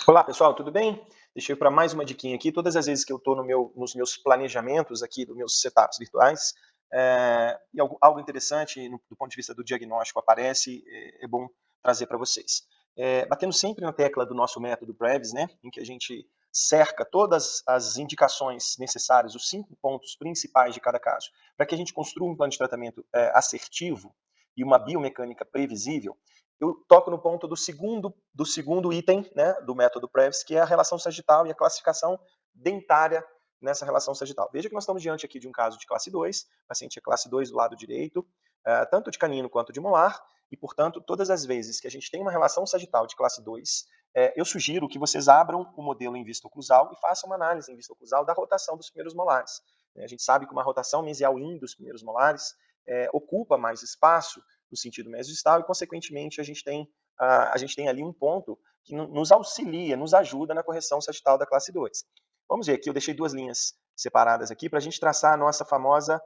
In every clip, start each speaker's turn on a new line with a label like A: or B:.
A: Olá, pessoal, tudo bem? Deixa eu para mais uma diquinha aqui. Todas as vezes que eu estou nos meus planejamentos aqui, dos meus setups virtuais, e algo interessante do ponto de vista do diagnóstico aparece, é bom trazer para vocês. Batendo sempre na tecla do nosso método Brevis, né, em que a gente cerca todas as indicações necessárias, os 5 pontos principais de cada caso, para que a gente construa um plano de tratamento assertivo e uma biomecânica previsível. Eu toco no ponto do segundo item, né, do método Previs, que é a relação sagital e a classificação dentária nessa relação sagital. Veja que nós estamos diante aqui de um caso de classe 2, paciente é classe 2 do lado direito, tanto de canino quanto de molar, e, portanto, todas as vezes que a gente tem uma relação sagital de classe 2, eu sugiro que vocês abram o modelo em vista oclusal e façam uma análise em vista oclusal da rotação dos primeiros molares. A gente sabe que uma rotação mesial-in dos primeiros molares ocupa mais espaço no sentido mesodistal e, consequentemente, a gente tem ali um ponto que nos auxilia, nos ajuda na correção sagital da classe 2. Vamos ver aqui, eu deixei 2 linhas separadas aqui para a gente traçar a nossa famosa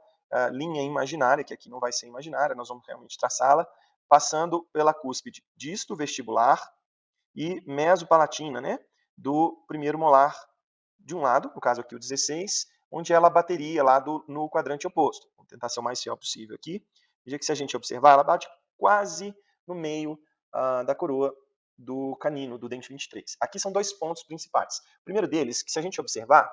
A: linha imaginária, que aqui não vai ser imaginária, nós vamos realmente traçá-la, passando pela cúspide disto-vestibular e mesopalatina, né, do primeiro molar de um lado, no caso aqui o 16, onde ela bateria lá no quadrante oposto. Vou tentar ser o mais fiel possível aqui. Veja que se a gente observar, ela bate quase no meio da coroa do canino, do dente 23. Aqui são 2 pontos principais. O primeiro deles, que se a gente observar,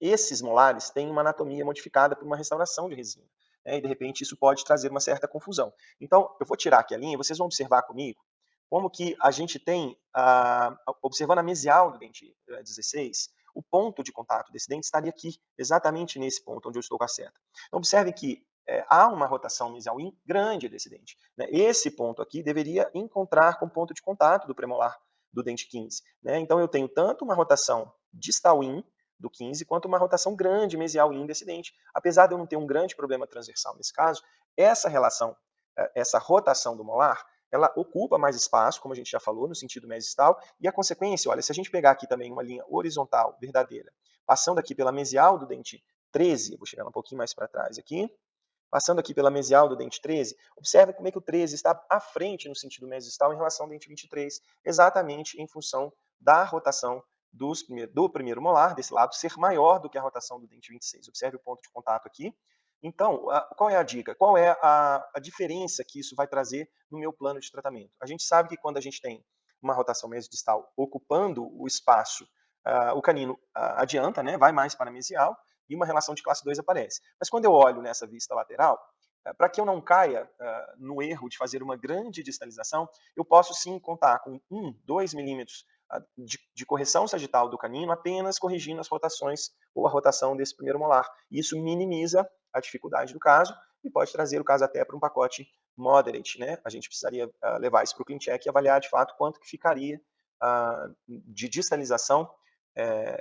A: esses molares têm uma anatomia modificada por uma restauração de resina, né, e de repente isso pode trazer uma certa confusão. Então, eu vou tirar aqui a linha, vocês vão observar comigo como que a gente tem, observando a mesial do dente 16, o ponto de contato desse dente estaria aqui, exatamente nesse ponto onde eu estou com a seta. Então, observe que há uma rotação mesial-in grande desse dente, né? Esse ponto aqui deveria encontrar com o ponto de contato do premolar do dente 15. Né? Então, eu tenho tanto uma rotação distal-in do 15, quanto uma rotação grande mesial-in desse dente. Apesar de eu não ter um grande problema transversal nesse caso, essa relação, essa rotação do molar, ela ocupa mais espaço, como a gente já falou, no sentido mesistal, e a consequência, olha, se a gente pegar aqui também uma linha horizontal verdadeira, passando aqui pela mesial do dente 13, eu vou chegar um pouquinho mais para trás aqui, passando aqui pela mesial do dente 13, observe como é que o 13 está à frente no sentido mesistal em relação ao dente 23, exatamente em função da rotação do primeiro molar, desse lado, ser maior do que a rotação do dente 26. Observe o ponto de contato aqui. Então, qual é a dica? Qual é a diferença que isso vai trazer no meu plano de tratamento? A gente sabe que quando a gente tem uma rotação mesodistal ocupando o espaço, o canino adianta, né, vai mais para a mesial, e uma relação de classe 2 aparece. Mas quando eu olho nessa vista lateral, para que eu não caia no erro de fazer uma grande distalização, eu posso sim contar com 1, 2 milímetros de correção sagital do canino, apenas corrigindo as rotações ou a rotação desse primeiro molar. Isso minimiza a dificuldade do caso e pode trazer o caso até para um pacote moderate, né? A gente precisaria levar isso para o ClinCheck e avaliar de fato quanto que ficaria de distalização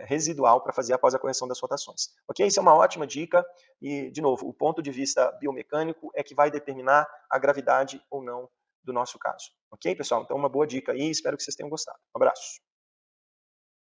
A: residual para fazer após a correção das rotações. Ok? Isso é uma ótima dica e, de novo, o ponto de vista biomecânico é que vai determinar a gravidade ou não do nosso caso. Ok, pessoal? Então, uma boa dica aí, espero que vocês tenham gostado. Um abraço.